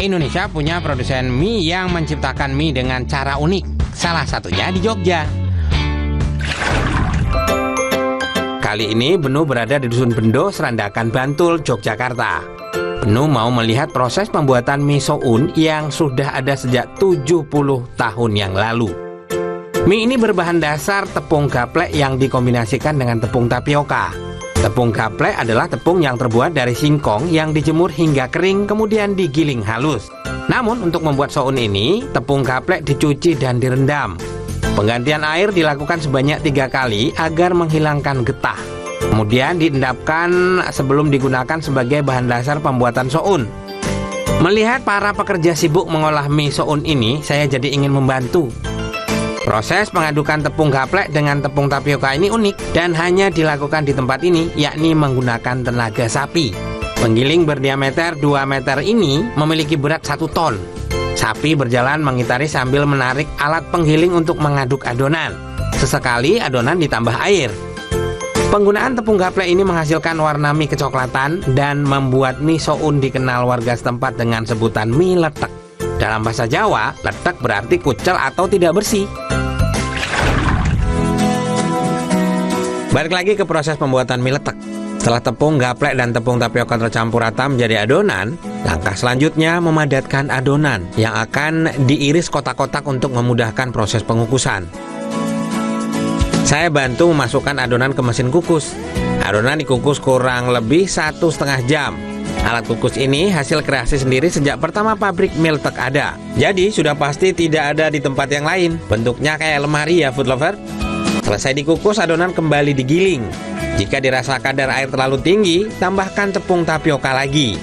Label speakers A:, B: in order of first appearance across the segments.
A: Indonesia punya produsen mie yang menciptakan mie dengan cara unik. Salah satunya di Jogja. Kali ini Benu berada di Dusun Bendo, Serandakan, Bantul, Yogyakarta. Benu mau melihat proses pembuatan mie soun yang sudah ada sejak 70 tahun yang lalu. Mie ini berbahan dasar tepung gaplek yang dikombinasikan dengan tepung tapioka. Tepung gaplek adalah tepung yang terbuat dari singkong yang dijemur hingga kering kemudian digiling halus. Namun untuk membuat soun ini, tepung gaplek dicuci dan direndam. Penggantian air dilakukan sebanyak 3 kali agar menghilangkan getah. Kemudian diendapkan sebelum digunakan sebagai bahan dasar pembuatan soun. Melihat para pekerja sibuk mengolah mie soun ini, saya jadi ingin membantu. Proses pengadukan tepung gaplek dengan tepung tapioka ini unik dan hanya dilakukan di tempat ini, yakni menggunakan tenaga sapi. Penggiling berdiameter 2 meter ini memiliki berat 1 ton. Sapi berjalan mengitari sambil menarik alat penggiling untuk mengaduk adonan. Sesekali adonan ditambah air. Penggunaan tepung gaplek ini menghasilkan warna mie kecoklatan dan membuat mie soun dikenal warga setempat dengan sebutan mie letek. Dalam bahasa Jawa, letek berarti kucel atau tidak bersih. Balik lagi ke proses pembuatan mie letek. Setelah tepung gaplek dan tepung tapioka tercampur rata menjadi adonan, langkah selanjutnya memadatkan adonan yang akan diiris kotak-kotak untuk memudahkan proses pengukusan. Saya bantu memasukkan adonan ke mesin kukus. Adonan dikukus kurang lebih 1,5 jam. Alat kukus ini hasil kreasi sendiri sejak pertama pabrik mie letek ada. Jadi sudah pasti tidak ada di tempat yang lain. Bentuknya kayak lemari ya food lover. Selesai dikukus, adonan kembali digiling. Jika dirasa kadar air terlalu tinggi, tambahkan tepung tapioka lagi.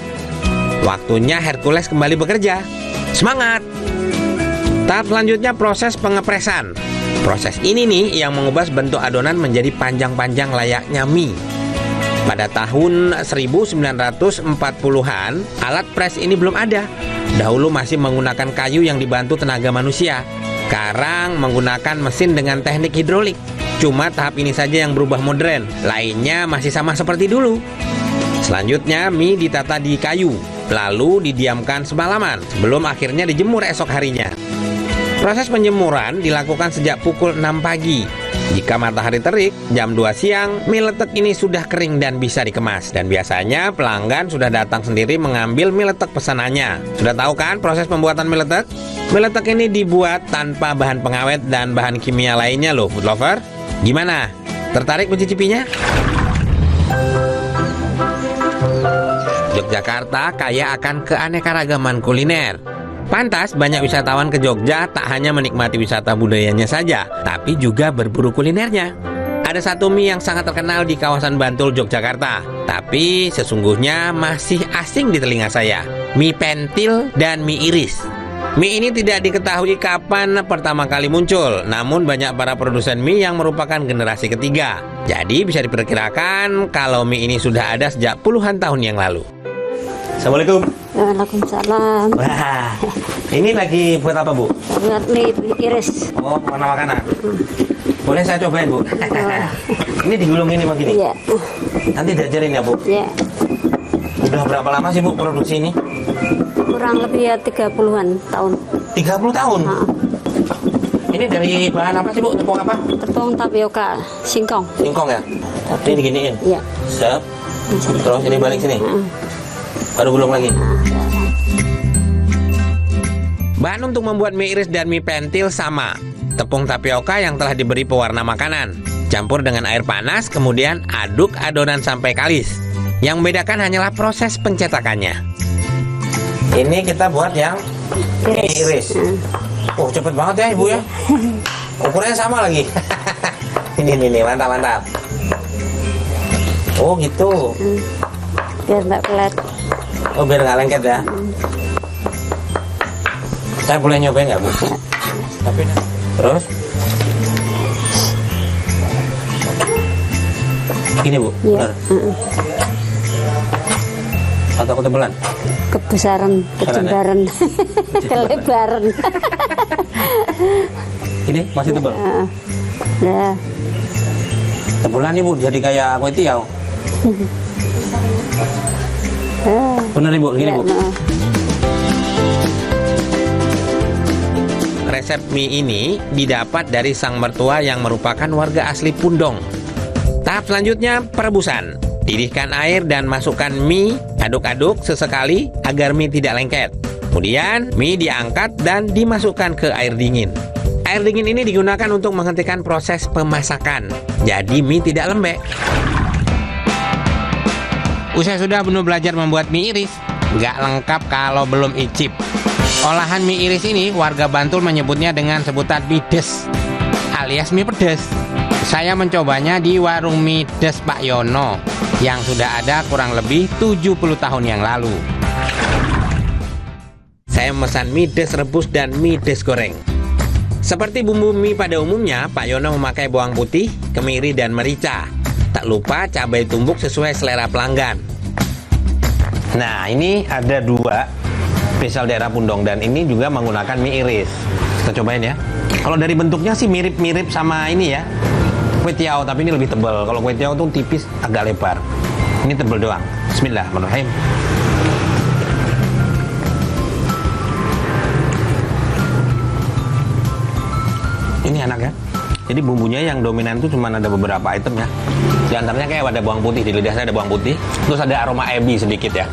A: Waktunya Hercules kembali bekerja. Semangat! Tahap selanjutnya proses pengepresan. Proses ini nih yang mengubah bentuk adonan menjadi panjang-panjang layaknya mie. Pada tahun 1940-an, alat pres ini belum ada. Dahulu masih menggunakan kayu yang dibantu tenaga manusia. Sekarang menggunakan mesin dengan teknik hidrolik. Cuma tahap ini saja yang berubah modern, lainnya masih sama seperti dulu. Selanjutnya mie ditata di kayu, lalu didiamkan semalaman sebelum akhirnya dijemur esok harinya. Proses penjemuran dilakukan sejak pukul 6 pagi. Jika matahari terik, jam 2 siang, mie letek ini sudah kering dan bisa dikemas. Dan biasanya pelanggan sudah datang sendiri mengambil mie letek pesanannya. Sudah tahu kan proses pembuatan mie letek? Mie letek ini dibuat tanpa bahan pengawet dan bahan kimia lainnya loh, food lover. Gimana? Tertarik mencicipinya? Yogyakarta kaya akan keanekaragaman kuliner. Pantas banyak wisatawan ke Jogja tak hanya menikmati wisata budayanya saja, tapi juga berburu kulinernya. Ada satu mie yang sangat terkenal di kawasan Bantul, Yogyakarta, tapi sesungguhnya masih asing di telinga saya. Mie pentil dan mie iris. Mie ini tidak diketahui kapan pertama kali muncul, namun banyak para produsen mie yang merupakan generasi ketiga. Jadi bisa diperkirakan kalau mie ini sudah ada sejak puluhan tahun yang lalu. Assalamualaikum.
B: Waalaikumsalam.
A: Wah, ini lagi buat apa, Bu?
B: Buat mie iris.
A: Oh, warna makanan. Boleh saya cobain, Bu? Ini digulung ini begini?
B: Iya.
A: Nanti diajarin ya, Bu?
B: Iya.
A: Udah berapa lama sih, Bu, produksi ini?
B: Kurang lebih ya 30-an tahun.
A: 30 tahun?
B: Nah,
A: Ini dari bahan apa sih, Bu? Tepung apa?
B: tepung tapioka, singkong.
A: Singkong ya? Ini diginiin?
B: Iya.
A: Siap. Terus ini balik sini? Baru gulung lagi? Bahan untuk membuat mie iris dan mie pentil sama. Tepung tapioka yang telah diberi pewarna makanan. Campur dengan air panas, kemudian aduk adonan sampai kalis. Yang membedakan hanyalah proses pencetakannya. Ini kita buat yang mie iris. Oh, cepet banget ya, Ibu ya. Ukurannya sama lagi. Ini, mantap. Oh, gitu.
B: Biar nggak pelat.
A: Oh, biar nggak lengket ya. Saya boleh nyobain nggak, Bu? Tapi terus gini, Bu.
B: Iya.
A: Atau ketebalan?
B: Kebesaran, kejembaran, kelebaran.
A: Ini masih tebal.
B: Nah,
A: Tebalan nih, Bu, jadi kayak kue tiaw. Bener nih, Bu, gini, Bu. resep mie ini didapat dari sang mertua yang merupakan warga asli Pundong. Tahap selanjutnya perebusan. Didihkan air dan masukkan mie, aduk-aduk sesekali agar mie tidak lengket. Kemudian mie diangkat dan dimasukkan ke air dingin. Air dingin ini digunakan untuk menghentikan proses pemasakan, jadi mie tidak lembek. Usai sudah Benu belajar membuat mie iris. Nggak lengkap kalau belum icip. Olahan mie iris ini warga Bantul menyebutnya dengan sebutan mides alias mie pedes. Saya mencobanya di warung mie des Pak Yono yang sudah ada kurang lebih 70 tahun yang lalu. Saya memesan mie des rebus dan mie des goreng. Seperti bumbu mie pada umumnya, Pak Yono memakai bawang putih, kemiri, dan merica. Tak lupa cabai tumbuk sesuai selera pelanggan. Nah, ini ada 2 spesial daerah Pundong dan ini juga menggunakan mie iris. Kita cobain ya. Kalau dari bentuknya sih mirip-mirip sama ini ya, kue tiao, tapi ini lebih tebal. Kalau kue tiao tuh tipis, agak lebar. Ini tebal doang. Bismillahirrahmanirrahim. Ini enak ya. Jadi bumbunya yang dominan itu cuma ada beberapa item ya. Di antaranya kayak ada bawang putih, di lidah saya ada bawang putih. Terus ada aroma ebi sedikit ya.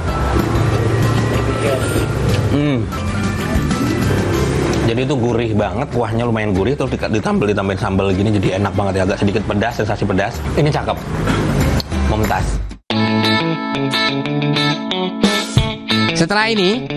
A: Jadi itu gurih banget, kuahnya lumayan gurih, terus ditambahin sambal gini jadi enak banget ya, agak sedikit pedas, sensasi pedas. Ini cakep, mumtaz. Setelah ini